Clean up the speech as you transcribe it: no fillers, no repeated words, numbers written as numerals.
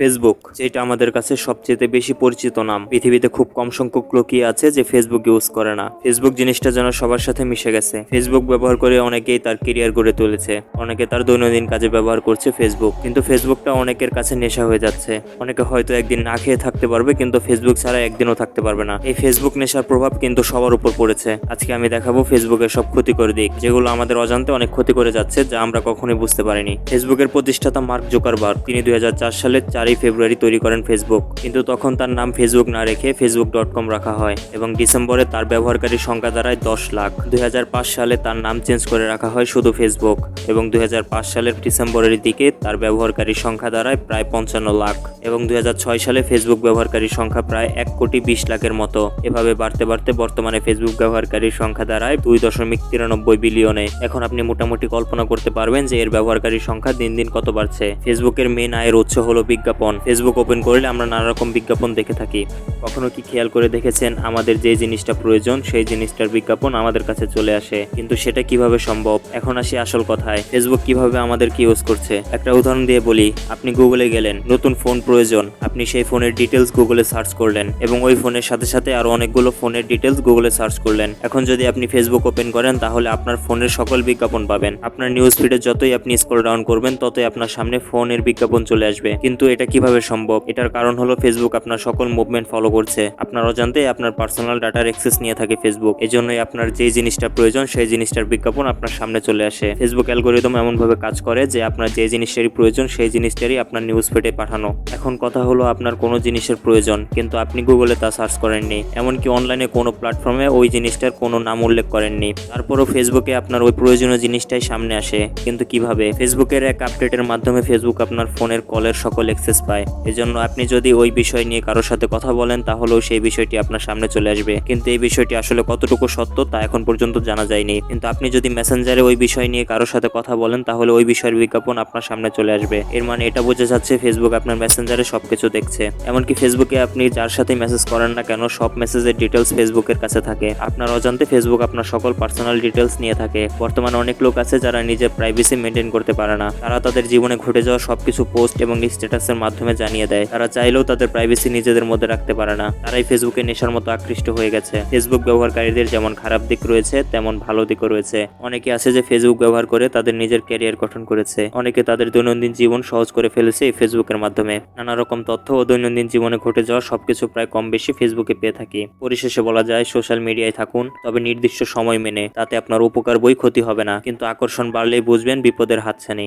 Facebook, যেটা আমাদের কাছে সবচেয়ে বেশি পরিচিত নাম। পৃথিবীতে খুব কম সংখ্যক লোকই আছে যে ফেসবুক ইউজ করে না। ফেসবুক জিনিসটা যেন সবার সাথে মিশে গেছে। ফেসবুক ব্যবহার করে অনেকেই তার কেরিয়ার গড়ে তুলেছে, অনেকে তার দৈনন্দিন কাজে ব্যবহার করছে ফেসবুক। কিন্তু ফেসবুকটা অনেকের কাছে নেশা হয়ে যাচ্ছে। অনেকে হয়তো একদিন না খেয়ে থাকতে পারবে, কিন্তু ফেসবুক ছাড়া একদিনও থাকতে পারবে না। এই ফেসবুক নেশার প্রভাব কিন্তু সবার উপর পড়েছে। আজকে আমি দেখাবো ফেসবুকের সব ক্ষতিকর দিক, যেগুলো আমাদের অজান্তে অনেক ক্ষতি করে যাচ্ছে, যা আমরা কখনোই বুঝতে পারিনি। ফেসবুকের প্রতিষ্ঠাতা মার্ক জুকারবার্গ, তিনি 2004 সালের 4 ফেব্রুয়ারি তৈরি করেন ফেসবুক। কিন্তু তখন তার নাম ফেসবুক না রেখে facebook.com রাখা হয় এবং ডিসেম্বরে তার ব্যবহারকারীর সংখ্যা দাঁড়ায় 10 লাখ। 2005 সালে তার নাম চেঞ্জ করে রাখা হয় শুধু ফেসবুক এবং 2005 সালের ডিসেম্বরের দিকে তার ব্যবহারকারীর সংখ্যা দাঁড়ায় প্রায় 55 লাখ এবং 2006 সালে ফেসবুক ব্যবহারকারীর সংখ্যা প্রায় 1,20 লাখের মতো। এভাবে বাড়তে বাড়তে বর্তমানে ফেসবুক ব্যবহারকারীর সংখ্যা দাঁড়ায় 2.93 বিলিয়নে। এখন আপনি মোটামুটি কল্পনা করতে পারবেন যে এর ব্যবহারকারীর সংখ্যা দিন দিন কত বাড়ছে। ফেসবুকের মেন আয়ের উৎস হলো বিজ্ঞাপন। ফেসবুক ওপেন করলে আমরা নানা রকম বিজ্ঞাপন দেখে থাকি। কখনো কি খেয়াল করে দেখেছেন, আমাদের যে জিনিসটা প্রয়োজন সেই জিনিসটার বিজ্ঞাপন আমাদের কাছে চলে আসে? কিন্তু সেটা কিভাবে সম্ভব? এখন আসি আসল কথায়, ফেসবুক কিভাবে আমাদেরকে ইউজ করছে। একটা উদাহরণ দিয়ে বলি, আপনি গুগলে গেলেন, নতুন ফোন প্রয়োজন, আপনি সেই ফোনের ডিটেলস গুগলে সার্চ করলেন এবং ওই ফোনের সাথে সাথে আরো অনেকগুলো ফোনের ডিটেলস গুগলে সার্চ করলেন। এখন যদি আপনি ফেসবুক ওপেন করেন, তাহলে আপনার ফোনের সকল বিজ্ঞাপন পাবেন। আপনার নিউজ ফিডে যতই আপনি স্ক্রল ডাউন করবেন, ততই আপনার সামনে ফোনের বিজ্ঞাপন চলে আসবে। কিন্তু এটা কিভাবে সম্ভব? এটার কারণ হলো ফেসবুক আপনার সকল মুভমেন্ট ফলো করছে। আপনার অজান্তেই আপনার পার্সোনাল ডাটার অ্যাক্সেস নিয়ে থাকে ফেসবুক। এজন্যই আপনার যে জিনিসটা প্রয়োজন সেই জিনিসটার বিজ্ঞাপন আপনার সামনে চলে আসে। ফেসবুক অ্যালগরিদম এমন ভাবে কাজ করে যে আপনার যে জিনিসটারই প্রয়োজন সেই জিনিসটারই আপনার নিউজ ফিডে পাঠানো। এখন কথা হলো, আপনার কোনো জিনিসের প্রয়োজন কিন্তু আপনি গুগলে তা সার্চ করেননি, এমনকি অনলাইনে কোনো প্ল্যাটফর্মে ওই জিনিসটার কোনো নাম উল্লেখ করেননি, তারপরও ফেসবুকে আপনার ওই প্রয়োজনীয় জিনিসটাই সামনে আসে। কিন্তু কিভাবে? ফেসবুকের এক আপডেটের মাধ্যমে ফেসবুক আপনার ফোনের কলের সকল অ্যাক্সেস পায়। এজন্য আপনি যদি ওই বিষয় নিয়ে কারোর সাথে কথা বলেন, তাহলেও সেই বিষয়টি আপনার সামনে চলে আসবে। কিন্তু এই বিষয়টি আসলে কতটুকু সত্য তা এখন পর্যন্ত জানা যায়নি। কিন্তু আপনি যদি মেসেঞ্জারে ওই বিষয় নিয়ে কারোর সাথে কথা বলেন, তাহলে ওই বিষয়ের বিজ্ঞাপন আপনার সামনে চলে আসবে। এর মানে এটা বোঝা যাচ্ছে ফেসবুক আপনার মেসেঞ্জারে সবকিছু দেখছে। এমনকি ফেসবুকে আপনি যার সাথে মেসেজ করেন না কেন, সব মেসেজের ডিটেলস ফেসবুকের কাছে থাকে। আপনার অজান্তে ফেসবুক আপনার সকল পার্সোনাল ডিটেলস নিয়ে থাকে। বর্তমানে অনেক লোক আছে যারা নিজের প্রাইভেসি মেনটেন করতে পারে না। তারা তাদের জীবনে ঘটে যাওয়া সবকিছু পোস্ট এবং স্ট্যাটাসের মাধ্যমে জানিয়ে দেয়। তারা চাইলেও তাদের প্রাইভেসি নিজেদের মধ্যে রাখতে পারে না। তারাই ফেসবুকে নেশার মতো আকৃষ্ট হয়ে গেছে। ফেসবুক ব্যবহারকারীদের যেমন খারাপ দিক রয়েছে, তেমন ভালো দিকও রয়েছে। অনেকে আছে যে ফেসবুক ব্যবহার করে তাদের নিজের ক্যারিয়ার গঠন করেছে। অনেকে তাদের দৈনন্দিন জীবন সহজ করে ফেলেছে এই ফেসবুকের মাধ্যমে। নানা রকম তথ্য ও দৈনন্দিন জীবনে ঘটে যাওয়া সবকিছু প্রায় কম বেশি ফেসবুকে পেয়ে থাকি। পরিশেষে বলা যায়, সোশ্যাল মিডিয়ায় থাকুন, তবে নির্দিষ্ট সময় মেনে। তাতে আপনার উপকার বই ক্ষতি হবে না, কিন্তু আকর্ষণ বাড়লেই বুঝবেন বিপদের হাতছানি।